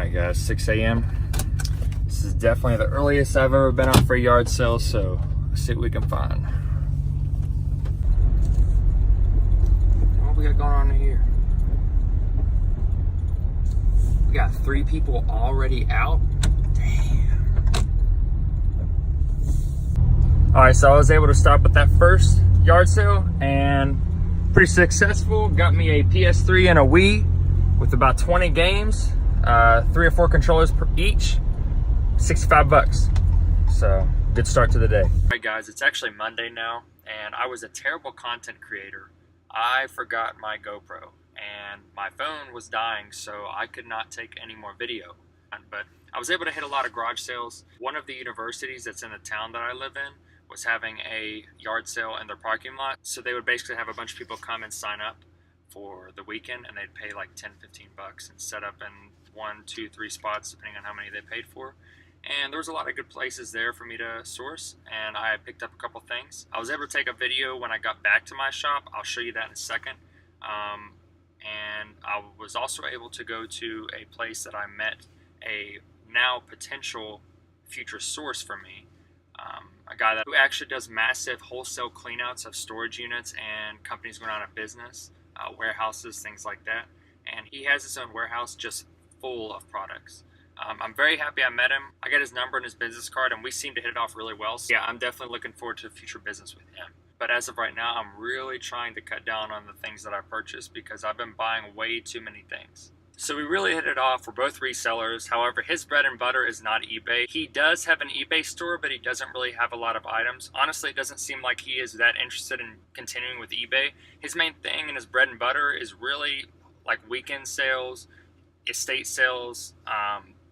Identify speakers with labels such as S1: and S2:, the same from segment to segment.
S1: Alright guys, 6 a.m. This is definitely the earliest I've ever been out for a yard sale, so let's see what we can find. What we got going on here? We got 3 people already out. Damn. Alright, so I was able to stop at that first yard sale and pretty successful. Got me a PS3 and a Wii with about 20 games, 3 or 4 controllers per each, 65 bucks. So good start to the day. All right guys, it's actually Monday now, and I was a terrible content creator. I forgot my GoPro and my phone was dying, so I could not take any more video. But I was able to hit a lot of garage sales. One of the universities that's in the town that I live in was having a yard sale in their parking lot. So they would basically have a bunch of people come and sign up for the weekend, and they'd pay like 10, 15 bucks and set up in 1, 2, 3 spots depending on how many they paid for. And there was a lot of good places there for me to source, and I picked up a couple things. I was able to take a video when I got back to my shop. I'll show you that in a second. And I was also able to go to a place that I met a now potential future source for me. A guy who actually does massive wholesale cleanouts of storage units and companies going out of business, warehouses, things like that. And he has his own warehouse just full of products. I'm very happy I met him. I got his number and his business card, and we seem to hit it off really well. So yeah, I'm definitely looking forward to future business with him. But as of right now, I'm really trying to cut down on the things that I purchase because I've been buying way too many things. So we really hit it off. We're both resellers. However, his bread and butter is not eBay. He does have an eBay store, but he doesn't really have a lot of items. Honestly, it doesn't seem like he is that interested in continuing with eBay. His main thing in his bread and butter is really like weekend sales, estate sales,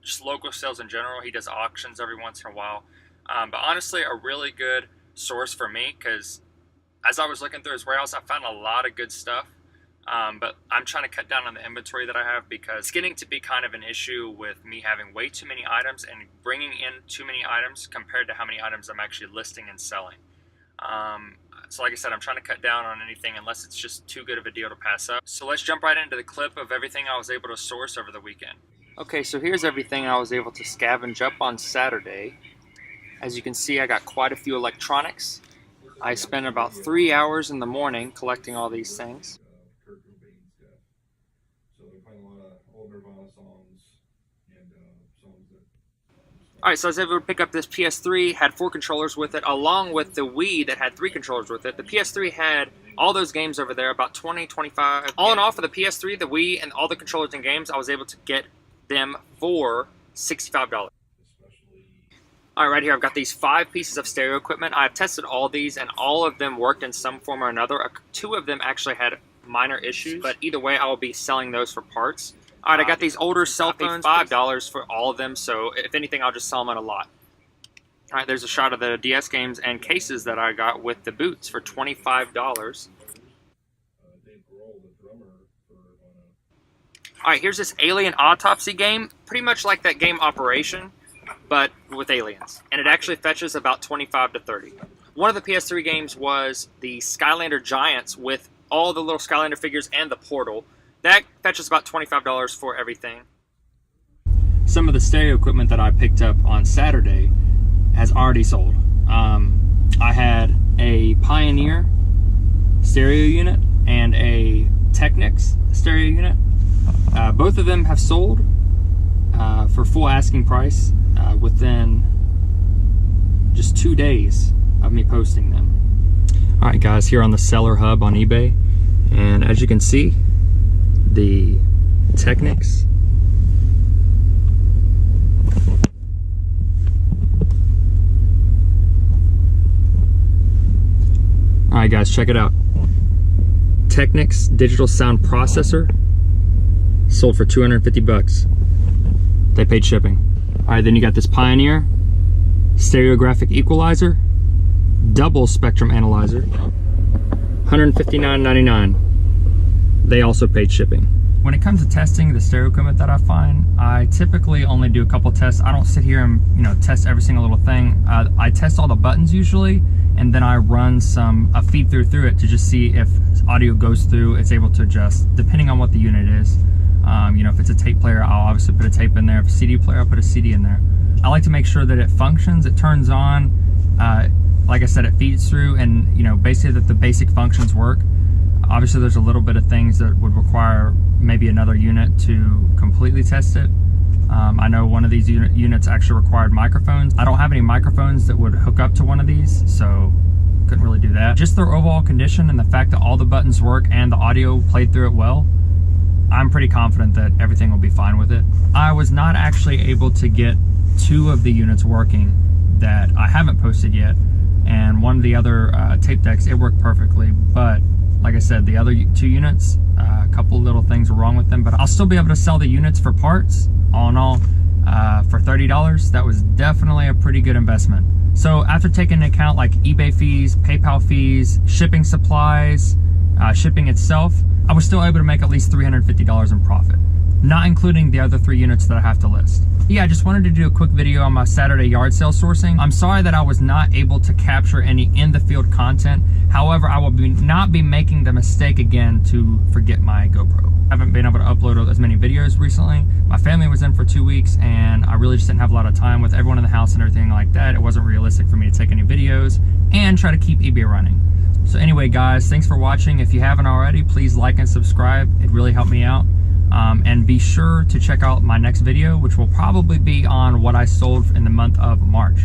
S1: just local sales in general. He does auctions every once in a while. But honestly, a really good source for me, because as I was looking through his warehouse, I found a lot of good stuff. But I'm trying to cut down on the inventory that I have because it's getting to be kind of an issue with me having way too many items and bringing in too many items compared to how many items I'm actually listing and selling. So like I said, I'm trying to cut down on anything unless it's just too good of a deal to pass up. So let's jump right into the clip of everything I was able to source over the weekend. Okay, so here's everything I was able to scavenge up on Saturday. As you can see, I got quite a few electronics. I spent about 3 hours in the morning collecting all these things. Alright, so I was able to pick up this PS3, had 4 controllers with it, along with the Wii that had 3 controllers with it. The PS3 had all those games over there, about 20, 25. All in all, for the PS3, the Wii, and all the controllers and games, I was able to get them for $65. Alright, right here, I've got these 5 pieces of stereo equipment. I've tested all these, and all of them worked in some form or another. 2 of them actually had minor issues, but either way, I will be selling those for parts. Alright, I got these older cell phones, $5 for all of them, so if anything, I'll just sell them at a lot. Alright, there's a shot of the DS games and cases that I got with the boots for $25. Alright, here's this Alien Autopsy game, pretty much like that game Operation, but with aliens. And it actually fetches about 25 to 30. One of the PS3 games was the Skylander Giants with all the little Skylander figures and the Portal. That fetches about $25 for everything. Some of the stereo equipment that I picked up on Saturday has already sold. I had a Pioneer stereo unit and a Technics stereo unit. Both of them have sold for full asking price within just 2 days of me posting them. Alright guys, here on the seller hub on eBay, and as you can see, the Technics alright guys, check it out. Technics digital sound processor sold for 250 bucks. They paid shipping. Alright, then you got this Pioneer stereographic equalizer, double spectrum analyzer, $159.99. They also paid shipping. When it comes to testing the stereo equipment that I find, I typically only do a couple tests. I don't sit here and test every single little thing. I test all the buttons usually, and then I run a feed through it to just see if audio goes through. It's able to adjust depending on what the unit is. You know, if it's a tape player, I'll obviously put a tape in there. If it's a CD player, I'll put a CD in there. I like to make sure that it functions, it turns on, like I said, it feeds through, and you know, basically that the basic functions work. Obviously there's a little bit of things that would require maybe another unit to completely test it. I know one of these units actually required microphones. I don't have any microphones that would hook up to one of these, so couldn't really do that. Just their overall condition and the fact that all the buttons work and the audio played through it well, I'm pretty confident that everything will be fine with it. I was not actually able to get 2 of the units working that I haven't posted yet, and one of the other tape decks, it worked perfectly, but like I said, the other 2 units, a couple little things were wrong with them, but I'll still be able to sell the units for parts. All in all, for $30, that was definitely a pretty good investment. So after taking into account like eBay fees, PayPal fees, shipping supplies, shipping itself, I was still able to make at least $350 in profit, not including the other 3 units that I have to list. Yeah, I just wanted to do a quick video on my Saturday yard sale sourcing. I'm sorry that I was not able to capture any in the field content. However, I will not be making the mistake again to forget my GoPro. I haven't been able to upload as many videos recently. My family was in for 2 weeks and I really just didn't have a lot of time with everyone in the house and everything like that. It wasn't realistic for me to take any videos and try to keep eBay running. So anyway, guys, thanks for watching. If you haven't already, please like and subscribe. It really helped me out. And be sure to check out my next video, which will probably be on what I sold in the month of March.